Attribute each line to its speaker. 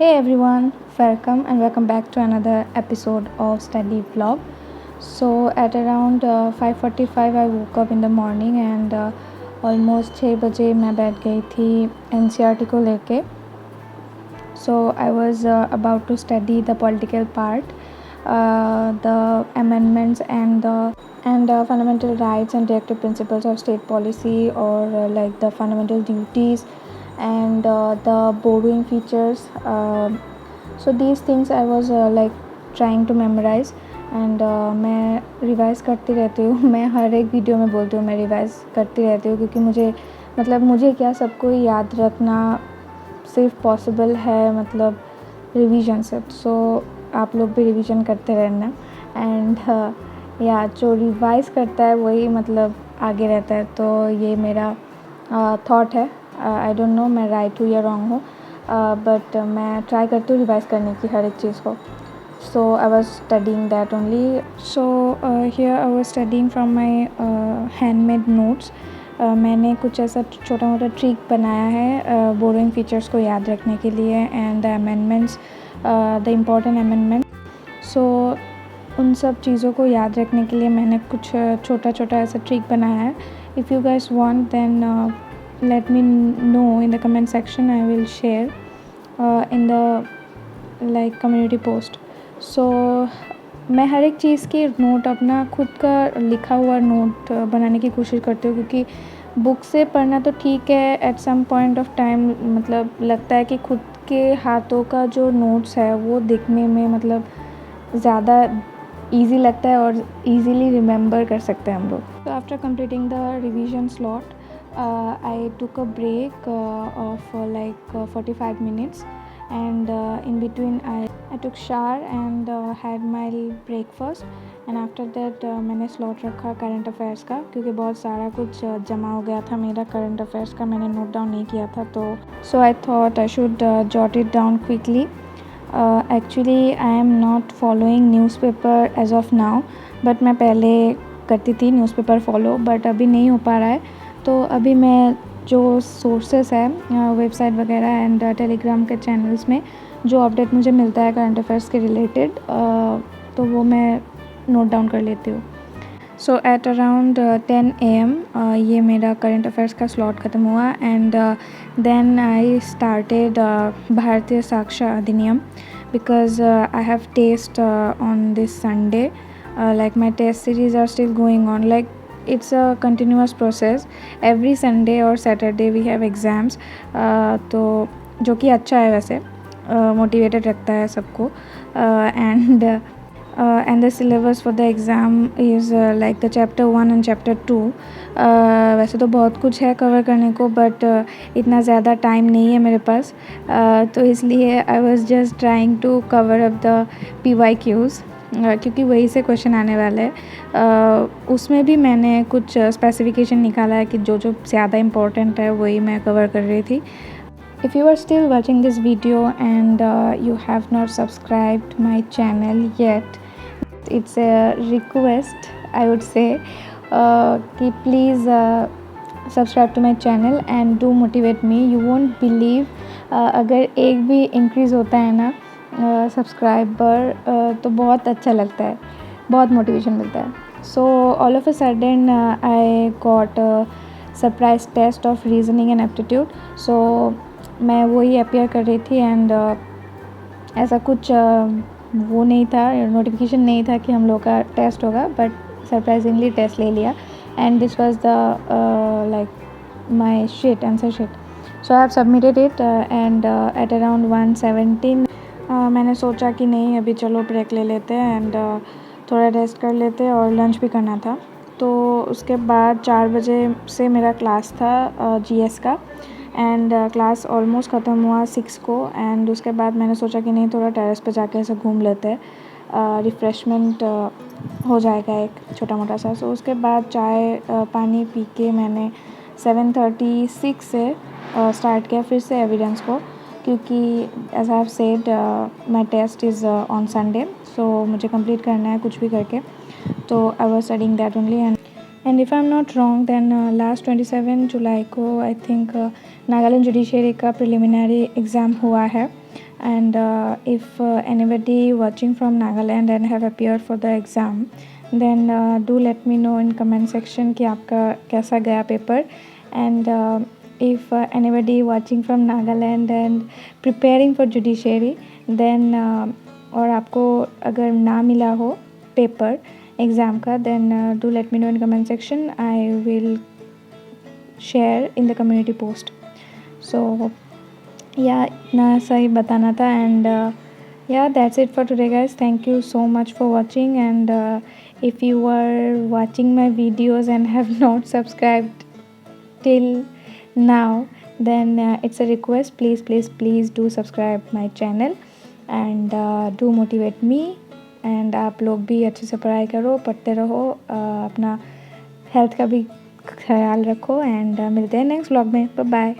Speaker 1: Hey everyone, welcome back to another episode of Study Vlog. So at around 5:45 I woke up in the morning and almost 6 बजे मैं बैठ गई थी NCERT को लेके. So I was about to study the political part, the amendments and fundamental rights and directive principles of state policy, or like the fundamental duties and the borrowing features. So these things I was like trying to memorize and मैं revise करती रहती हूँ. मैं हर एक video में बोलती हूँ मैं रिवाइज़ करती रहती हूँ, क्योंकि मुझे क्या सबको याद रखना सिर्फ पॉसिबल है मतलब रिवीजन से. सो आप लोग भी रिवीजन करते रहना एंड या जो रिवाइज़ करता है वही मतलब आगे रहता है. तो ये मेरा थॉट है. आई डोंट नो मैं राइट हूँ या रॉन्ग हूँ, बट मैं ट्राई करती हूँ रिवाइज़ करने की हर एक चीज़ को. So I was studying that only. So here I was studying from my handmade notes. मैंने कुछ ऐसा छोटा मोटा ट्रिक बनाया है बोरोइंग फीचर्स को याद रखने के लिए and the amendments, the important amendment. So उन सब चीज़ों को याद रखने के लिए मैंने कुछ छोटा छोटा ऐसा ट्रिक बनाया है. If you guys want then let me know in the comment section. I will share in the like community post. So मैं हर एक चीज़ की नोट अपना खुद का लिखा हुआ नोट बनाने की कोशिश करती हूँ, क्योंकि बुक से पढ़ना तो ठीक है at some point of time मतलब लगता है कि खुद के हाथों का जो नोट्स है वो दिखने में मतलब ज़्यादा ईजी लगता है और ईज़िली रिमेंबर कर सकते हैं हम लोग. तो after completing the revision slot I took a break of like 45 minutes, and in between I took shower and had my breakfast, and after that मैंने slot रखा current affairs का, क्योंकि बहुत सारा कुछ जमा हो गया था मेरा current affairs का, मैंने note down नहीं किया था. तो so I thought I should jot it down quickly. Actually I am not following newspaper as of now, but मैं पहले करती थी न्यूज़पेपर फॉलो, बट अभी नहीं हो पा रहा है. तो अभी मैं जो सोर्सेस है वेबसाइट वगैरह एंड टेलीग्राम के चैनल्स में जो अपडेट मुझे मिलता है करंट अफेयर्स के रिलेटेड, तो वो मैं नोट डाउन कर लेती हूँ. सो एट अराउंड 10 AM ये मेरा करंट अफेयर्स का स्लॉट ख़त्म हुआ एंड देन आई स्टार्टेड भारतीय साक्षर अधिनियम, because I have test on this Sunday. like my test series are still going on, like it's a continuous process. every Sunday or Saturday we have exams, तो जो कि अच्छा है वैसे, motivated रखता है सबको. and the syllabus for the exam is like the chapter 1 and chapter 2. वैसे तो बहुत कुछ है कवर करने को, बट इतना ज़्यादा टाइम नहीं है मेरे पास, तो इसलिए I was just trying to cover up the PYQs, क्योंकि वही से क्वेश्चन आने वाले हैं. उसमें भी मैंने कुछ स्पेसिफिकेशन निकाला है कि जो जो ज़्यादा इम्पोर्टेंट है वही मैं कवर कर रही थी. If you are still watching this video and you have not subscribed my channel yet, it's a request I would say कि please subscribe to my channel and do motivate me. You won't believe अगर एक भी increase होता है ना subscriber, तो बहुत अच्छा लगता है, बहुत मोटिवेशन मिलता है. So all of a sudden I got surprise test of reasoning and aptitude. So मैं वही अपियर कर रही थी एंड ऐसा कुछ वो नहीं था, नोटिफिकेशन नहीं था कि हम लोग का टेस्ट होगा, बट सरप्राइजिंगली टेस्ट ले लिया and this was the like my sheet, answer sheet. So I have submitted it and at around 1:17 मैंने सोचा कि नहीं अभी चलो ब्रेक ले लेते हैं एंड थोड़ा रेस्ट कर लेते हैं, और लंच भी करना था. तो उसके बाद 4 बजे से मेरा क्लास था GS का, एंड क्लास ऑलमोस्ट ख़त्म हुआ 6 को. एंड उसके बाद मैंने सोचा कि नहीं थोड़ा टेरेस पे जाके ऐसे घूम लेते हैं, रिफ़्रेशमेंट हो जाएगा एक छोटा मोटा सा. सो उसके बाद चाय पानी पी के मैंने 7:36 से स्टार्ट किया फिर से एविडेंस को, क्योंकि as I have said my test is on Sunday, so मुझे कंप्लीट करना है कुछ भी करके. तो I was studying that only. And if I am not wrong then last 27 जुलाई को आई थिंक नागालैंड जुडिशरी का प्रिलिमिनरी एग्ज़ाम हुआ है. And if anybody watching from Nagaland and have appeared for the exam, then do let me know in comment section कि आपका कैसा गया paper. And if anybody watching from Nagaland and preparing for judiciary, then और आपको अगर ना मिला हो पेपर एग्ज़ाम का, then do let me know in comment section. I will share in the community post. So yeah, इतना सही बताना था. And yeah, that's it for today guys. Thank you so much for watching. And if you are watching my videos and have not subscribed till now, then it's a request, please do subscribe my channel and do motivate me. And आप लोग भी अच्छे से पढ़ाई करो, पढ़ते रहो, अपना हेल्थ का भी ख्याल रखो. एंड मिलते हैं नेक्स्ट व्लॉग में. Bye bye.